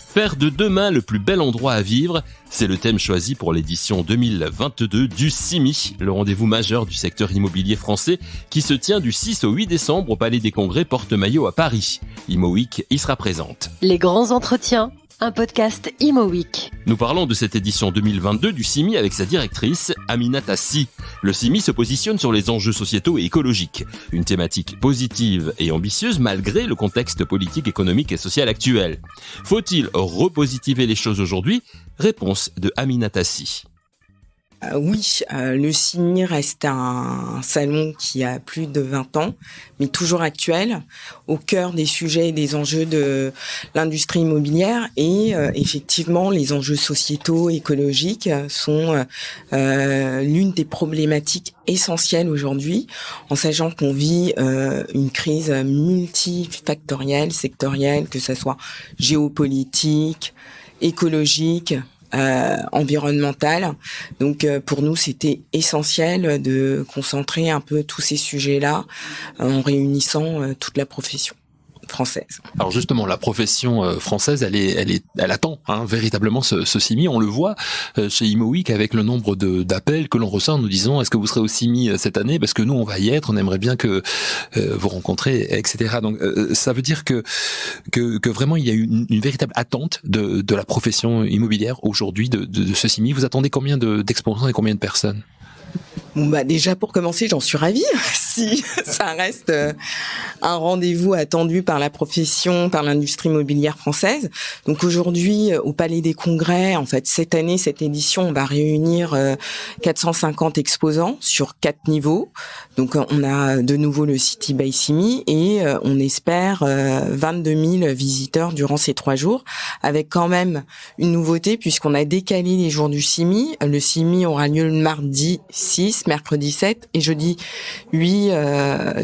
Faire de demain le plus bel endroit à vivre, c'est le thème choisi pour l'édition 2022 du CIMI, le rendez-vous majeur du secteur immobilier français qui se tient du 6 au 8 décembre au Palais des Congrès Porte-Maillot à Paris. Imo Week y sera présente. Les grands entretiens, un podcast Imo Week. Nous parlons de cette édition 2022 du CIMI avec sa directrice, Aminata Sy. Le CIMI se positionne sur les enjeux sociétaux et écologiques. Une thématique positive et ambitieuse malgré le contexte politique, économique et social actuel. Faut-il repositiver les choses aujourd'hui ? Réponse de Aminata Sy. Oui, le CIMI reste un salon qui a plus de 20 ans, mais toujours actuel, au cœur des sujets et des enjeux de l'industrie immobilière. Et effectivement, les enjeux sociétaux, écologiques sont l'une des problématiques essentielles aujourd'hui, en sachant qu'on vit une crise multifactorielle, sectorielle, que ce soit géopolitique, écologique, environnementale. Donc pour nous, c'était essentiel de concentrer un peu tous ces sujets-là en réunissant toute la profession française. Alors justement, la profession française, elle attend véritablement ce CIMI. On le voit chez Imo Week avec le nombre d'appels que l'on reçoit en nous disant est-ce que vous serez au CIMI cette année, parce que nous on va y être, on aimerait bien que vous rencontrez, etc. Donc ça veut dire que vraiment il y a une véritable attente de la profession immobilière aujourd'hui de ce CIMI. Vous attendez combien d'exposants et combien de personnes ? Bon, déjà pour commencer, j'en suis ravie. Si ça reste un rendez-vous attendu par la profession, par l'industrie immobilière française. Donc aujourd'hui, au Palais des Congrès, en fait, cette année, cette édition, on va réunir 450 exposants sur 4 niveaux. Donc on a de nouveau le City by CIMI et on espère 22 000 visiteurs durant ces 3 jours, avec quand même une nouveauté puisqu'on a décalé les jours du CIMI. Le CIMI aura lieu le mardi 6, mercredi 7 et jeudi 8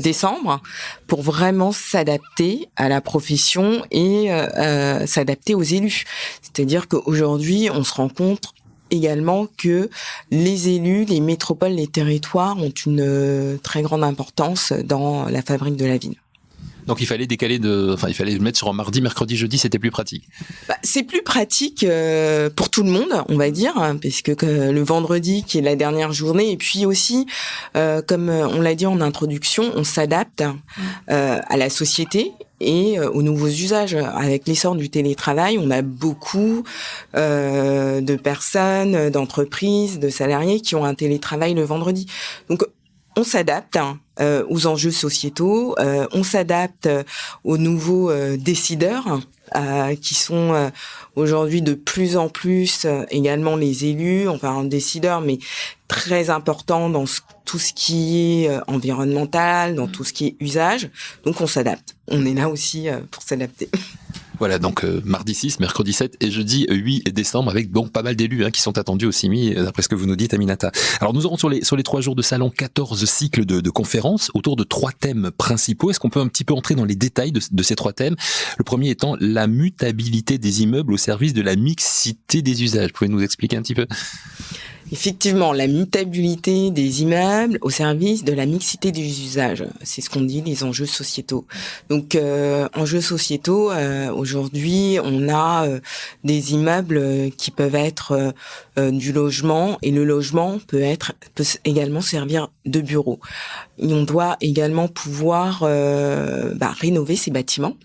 décembre pour vraiment s'adapter à la profession et s'adapter aux élus. C'est-à-dire qu'aujourd'hui, on se rend compte également que les élus, les métropoles, les territoires ont une très grande importance dans la fabrique de la ville. Donc il fallait il fallait le mettre sur un mardi, mercredi, jeudi, c'était plus pratique. C'est plus pratique pour tout le monde, on va dire, parce que le vendredi qui est la dernière journée, et puis aussi, comme on l'a dit en introduction, on s'adapte à la société et aux nouveaux usages. Avec l'essor du télétravail, on a beaucoup de personnes, d'entreprises, de salariés qui ont un télétravail le vendredi. Donc on s'adapte aux enjeux sociétaux, on s'adapte aux nouveaux décideurs qui sont aujourd'hui de plus en plus également les élus, enfin décideurs, mais très importants dans tout ce qui est environnemental, dans tout ce qui est usage. Donc on s'adapte. On est là aussi pour s'adapter. Voilà, donc mardi 6, mercredi 7 et jeudi 8 décembre, avec donc pas mal d'élus qui sont attendus au CIMI, d'après ce que vous nous dites, Aminata. Alors nous aurons sur les 3 jours de salon 14 cycles de conférences autour de 3 thèmes principaux. Est-ce qu'on peut un petit peu entrer dans les détails de ces 3 thèmes ? Le premier étant la mutabilité des immeubles au service de la mixité des usages. Vous pouvez nous expliquer un petit peu ? Effectivement, la mutabilité des immeubles au service de la mixité des usages. C'est ce qu'on dit, les enjeux sociétaux. Donc, enjeux sociétaux, aujourd'hui, on a des immeubles qui peuvent être du logement, et le logement peut également servir de bureau. Et on doit également pouvoir rénover ces bâtiments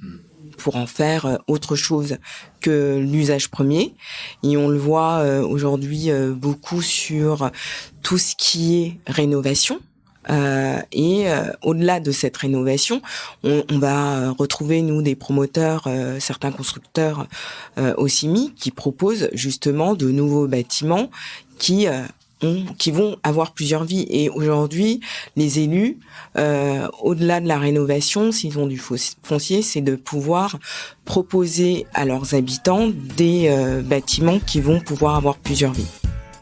pour en faire autre chose que l'usage premier. Et on le voit aujourd'hui beaucoup sur tout ce qui est rénovation. Et au-delà de cette rénovation, on va retrouver, nous, des promoteurs, certains constructeurs au CIMI qui proposent justement de nouveaux bâtiments qui vont avoir plusieurs vies. Et aujourd'hui, les élus, au-delà de la rénovation, s'ils ont du foncier, c'est de pouvoir proposer à leurs habitants des bâtiments qui vont pouvoir avoir plusieurs vies.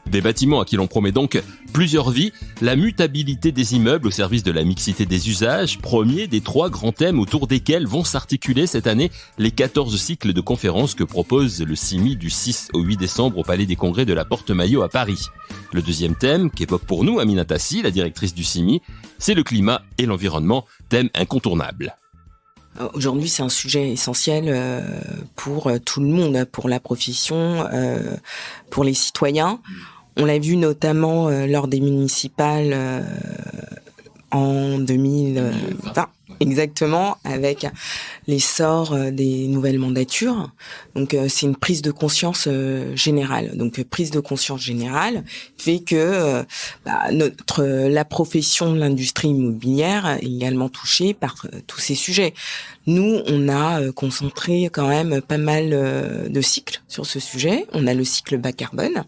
Des bâtiments à qui l'on promet donc plusieurs vies, la mutabilité des immeubles au service de la mixité des usages, premier des 3 grands thèmes autour desquels vont s'articuler cette année les 14 cycles de conférences que propose le CIMI du 6 au 8 décembre au Palais des Congrès de la Porte-Maillot à Paris. Le deuxième thème, qu'évoque pour nous Aminata Sy, la directrice du CIMI, c'est le climat et l'environnement, thème incontournable. Aujourd'hui, c'est un sujet essentiel pour tout le monde, pour la profession, pour les citoyens. On l'a vu notamment lors des municipales en 2020. Exactement, avec l'essor des nouvelles mandatures. Donc, c'est une prise de conscience générale. Donc, prise de conscience générale fait que la profession de l'industrie immobilière est également touchée par tous ces sujets. Nous, on a concentré quand même pas mal de cycles sur ce sujet. On a le cycle bas carbone,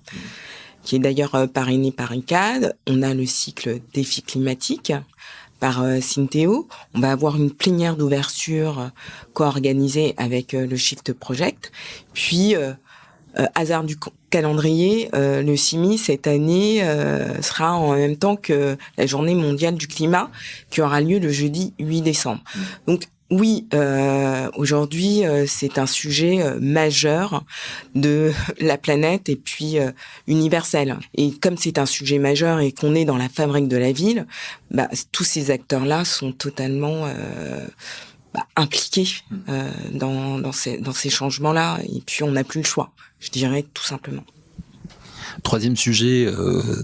qui est d'ailleurs parrainé par ICAD. On a le cycle défi climatique par Synthéo. On va avoir une plénière d'ouverture co-organisée avec le Shift Project. Puis, hasard du calendrier, le CIMI, cette année, sera en même temps que la Journée mondiale du climat, qui aura lieu le jeudi 8 décembre. Donc, oui, aujourd'hui, c'est un sujet majeur de la planète et puis universel. Et comme c'est un sujet majeur et qu'on est dans la fabrique de la ville, tous ces acteurs-là sont totalement impliqués dans ces changements-là. Et puis, on n'a plus le choix, je dirais tout simplement. Troisième sujet,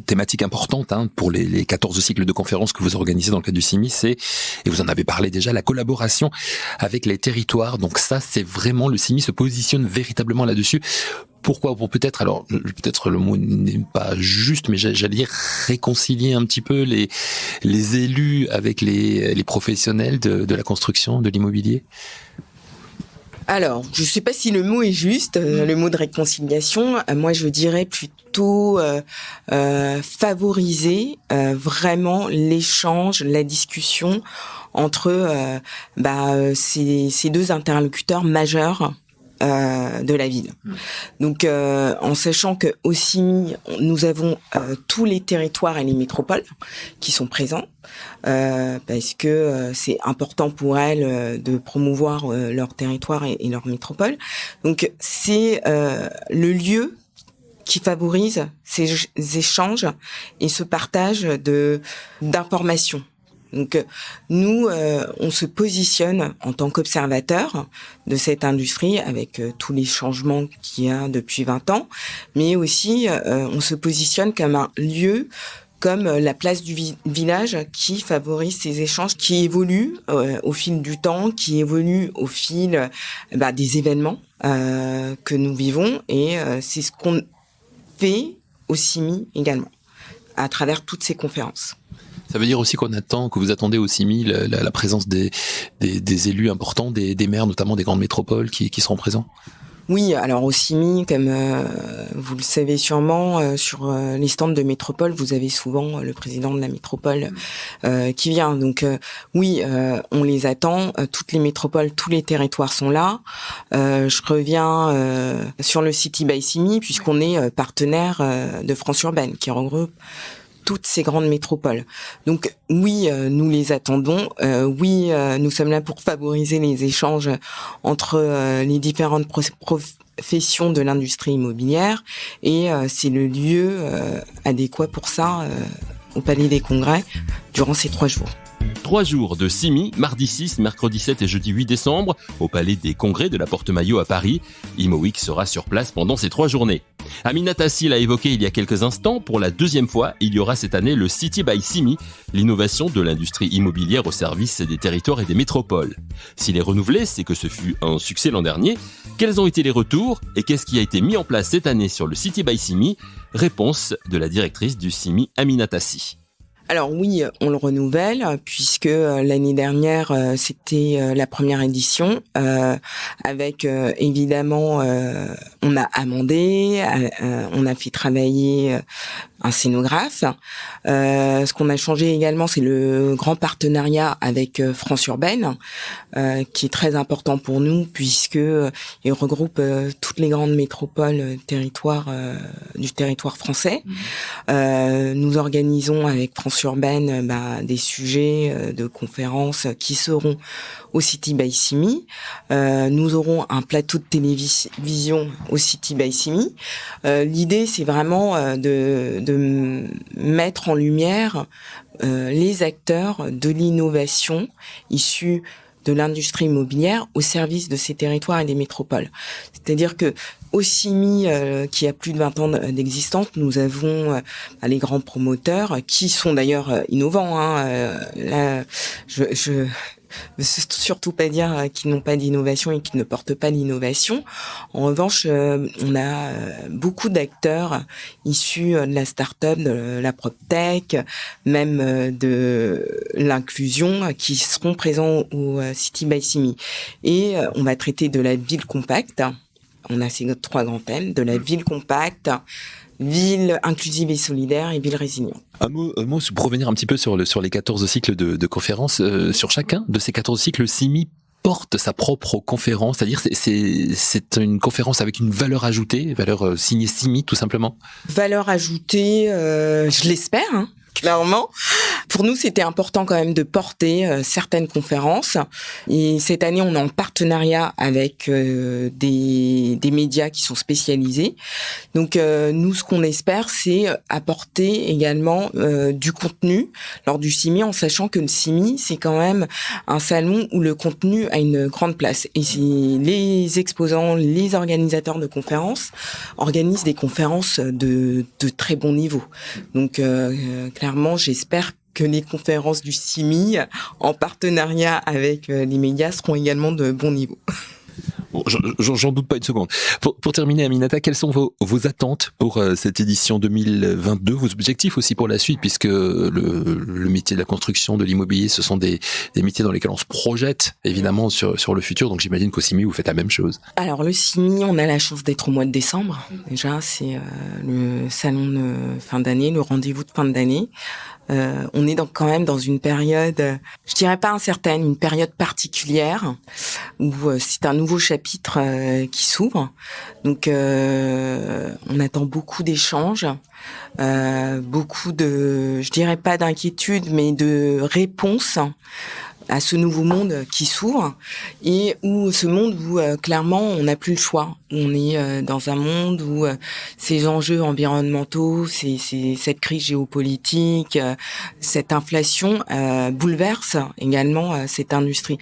thématique importante pour les 14 cycles de conférences que vous organisez dans le cadre du CIMI, c'est, et vous en avez parlé déjà, la collaboration avec les territoires. Donc ça, c'est vraiment, le CIMI se positionne véritablement là-dessus. Pourquoi? Pour peut-être le mot n'est pas juste, mais j'allais dire réconcilier un petit peu les élus avec les professionnels de la construction, de l'immobilier. Alors, je ne sais pas si le mot est juste, le mot de réconciliation. Moi, je dirais plutôt favoriser vraiment l'échange, la discussion entre ces deux interlocuteurs majeurs de la ville. Donc, en sachant que au CIMI, nous avons tous les territoires et les métropoles qui sont présents, parce que c'est important pour elles de promouvoir leur territoire et leur métropole. Donc, c'est le lieu qui favorise ces échanges et ce partage d'informations. Donc, nous, on se positionne en tant qu'observateur de cette industrie avec tous les changements qu'il y a depuis 20 ans, mais aussi, on se positionne comme un lieu, comme la place du village qui favorise ces échanges, qui évoluent au fil du temps, qui évoluent au fil des événements que nous vivons, et c'est ce qu'on fait au CIMI également, à travers toutes ces conférences. Ça veut dire aussi que vous attendez au CIMI la présence des élus importants, des maires, notamment des grandes métropoles qui seront présents? Oui, alors au CIMI, comme vous le savez sûrement, sur les stands de métropole, vous avez souvent le président de la métropole qui vient. Donc oui, on les attend. Toutes les métropoles, tous les territoires sont là. Je reviens sur le City by CIMI, puisqu'on est partenaire de France Urbaine, qui regroupe toutes ces grandes métropoles. Donc oui, nous les attendons. Oui, nous sommes là pour favoriser les échanges entre les différentes professions de l'industrie immobilière, et c'est le lieu adéquat pour ça au Palais des Congrès durant ces 3 jours. 3 jours de CIMI, mardi 6, mercredi 7 et jeudi 8 décembre, au Palais des Congrès de la Porte-Maillot à Paris. ImoWeek sera sur place pendant ces 3 journées. Amina Tassi l'a évoqué il y a quelques instants, pour la 2e fois, il y aura cette année le City by CIMI, l'innovation de l'industrie immobilière au service des territoires et des métropoles. S'il est renouvelé, c'est que ce fut un succès l'an dernier. Quels ont été les retours et qu'est-ce qui a été mis en place cette année sur le City by CIMI? Réponse de la directrice du CIMI, Amina Tassi. Alors oui, on le renouvelle puisque l'année dernière c'était la première édition avec évidemment on a amendé, on a fait travailler un scénographe. Ce qu'on a changé également, c'est le grand partenariat avec France Urbaine, qui est très important pour nous puisque il regroupe toutes les grandes métropoles du territoire français. Nous organisons avec France Urbaine des sujets de conférences qui seront au City by CIMI. Nous aurons un plateau de télévision au City by CIMI. L'idée, c'est vraiment de mettre en lumière les acteurs de l'innovation issus de l'industrie immobilière au service de ces territoires et des métropoles. C'est-à-dire que au CIMI, qui a plus de 20 ans d'existence, nous avons les grands promoteurs qui sont d'ailleurs innovants. Là, je veux surtout pas dire qu'ils n'ont pas d'innovation et qu'ils ne portent pas l'innovation. En revanche, on a beaucoup d'acteurs issus de la start-up, de la PropTech, même de l'inclusion, qui seront présents au City by CIMI. Et on va traiter de la ville compacte. On a ces 3 grands thèmes, de la ville compacte, ville inclusive et solidaire et ville résiliente. Un mot pour revenir un petit peu sur les 14 cycles de conférences. Sur chacun de ces 14 cycles, le CIMI porte sa propre conférence, c'est-à-dire c'est une conférence avec une valeur ajoutée, valeur signée CIMI tout simplement. Valeur ajoutée, je l'espère, clairement. Pour nous, c'était important quand même de porter certaines conférences. Et cette année, on est en partenariat avec des médias qui sont spécialisés. Donc, nous, ce qu'on espère, c'est apporter également du contenu lors du CIMI, en sachant que le CIMI, c'est quand même un salon où le contenu a une grande place. Et les exposants, les organisateurs de conférences organisent des conférences de très bon niveau. Donc, clairement, j'espère que les conférences du CIMI, en partenariat avec les médias, seront également de bon niveau. Bon, j'en doute pas une seconde. Pour terminer, Aminata, quelles sont vos attentes pour cette édition 2022, vos objectifs aussi pour la suite, puisque le métier de la construction, de l'immobilier, ce sont des métiers dans lesquels on se projette évidemment sur le futur, donc j'imagine qu'au CIMI, vous faites la même chose. Alors le CIMI, on a la chance d'être au mois de décembre. Déjà, c'est le salon de fin d'année, le rendez-vous de fin d'année. On est donc quand même dans une période, je dirais pas incertaine, une période particulière où c'est un nouveau chapitre qui s'ouvre. Donc on attend beaucoup d'échanges, beaucoup de, je dirais pas d'inquiétude, mais de réponses à ce nouveau monde qui s'ouvre et où ce monde où clairement on n'a plus le choix. On est dans un monde où ces enjeux environnementaux, cette crise géopolitique, cette inflation bouleverse également cette industrie.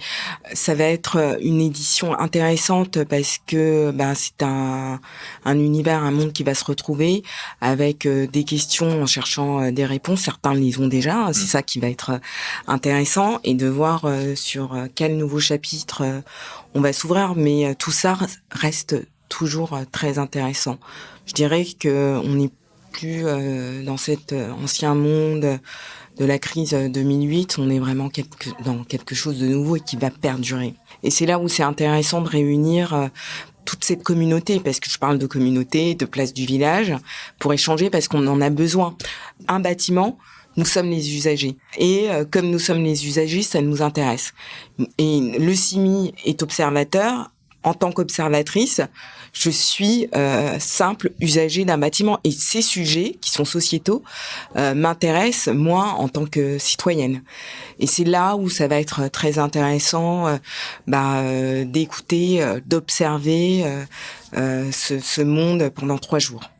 Ça va être une édition intéressante parce que c'est un univers, un monde qui va se retrouver avec des questions en cherchant des réponses. Certains les ont déjà, c'est ça qui va être intéressant, et de voir sur quel nouveau chapitre on va s'ouvrir, mais tout ça reste toujours très intéressant. Je dirais que on n'est plus dans cet ancien monde de la crise 2008, on est vraiment dans quelque chose de nouveau et qui va perdurer. Et c'est là où c'est intéressant de réunir toute cette communauté, parce que je parle de communauté, de place du village, pour échanger, parce qu'on en a besoin. Un bâtiment, nous sommes les usagers. Et comme nous sommes les usagers, ça nous intéresse. Et le CIMI est observateur. En tant qu'observatrice, je suis simple usager d'un bâtiment. Et ces sujets, qui sont sociétaux, m'intéressent, moi, en tant que citoyenne. Et c'est là où ça va être très intéressant d'écouter, d'observer ce monde pendant 3 jours.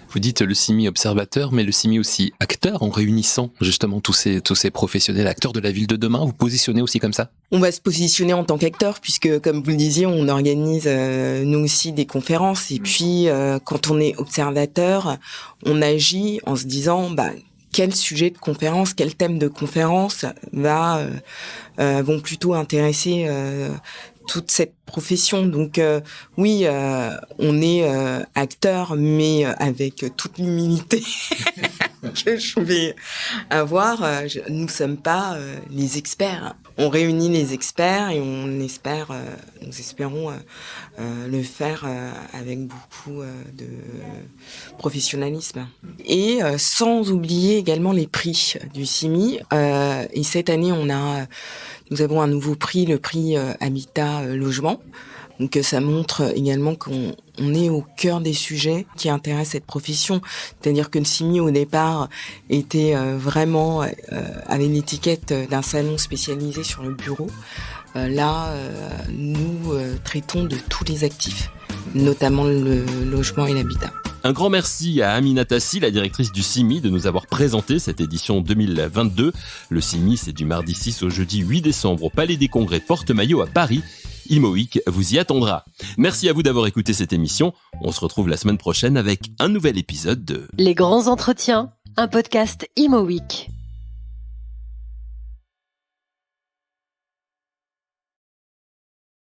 Vous dites le CIMI observateur, mais le CIMI aussi acteur, en réunissant justement tous ces professionnels, acteurs de la ville de demain. Vous positionnez aussi comme ça? On va se positionner en tant qu'acteur, puisque, comme vous le disiez, on organise nous aussi des conférences. Et puis, quand on est observateur, on agit en se disant quel sujet de conférence, quel thème de conférence vont plutôt intéresser toute cette profession. Donc oui, on est acteur, mais avec toute l'humilité que je vais avoir. Nous sommes pas les experts. On réunit les experts et nous espérons le faire avec beaucoup de professionnalisme. Et sans oublier également les prix du CIMI. Et cette année, nous avons un nouveau prix, le prix Habitat Logement. Donc ça montre également qu'on est au cœur des sujets qui intéressent cette profession. C'est-à-dire que le CIMI au départ était vraiment avait l'étiquette d'un salon spécialisé sur le bureau. Là, nous traitons de tous les actifs, notamment le logement et l'habitat. Un grand merci à Amina Tassi, la directrice du CIMI, de nous avoir présenté cette édition 2022. Le CIMI, c'est du mardi 6 au jeudi 8 décembre au Palais des Congrès Porte-Maillot à Paris. Imo Week vous y attendra. Merci à vous d'avoir écouté cette émission. On se retrouve la semaine prochaine avec un nouvel épisode de Les grands entretiens, un podcast Imo Week.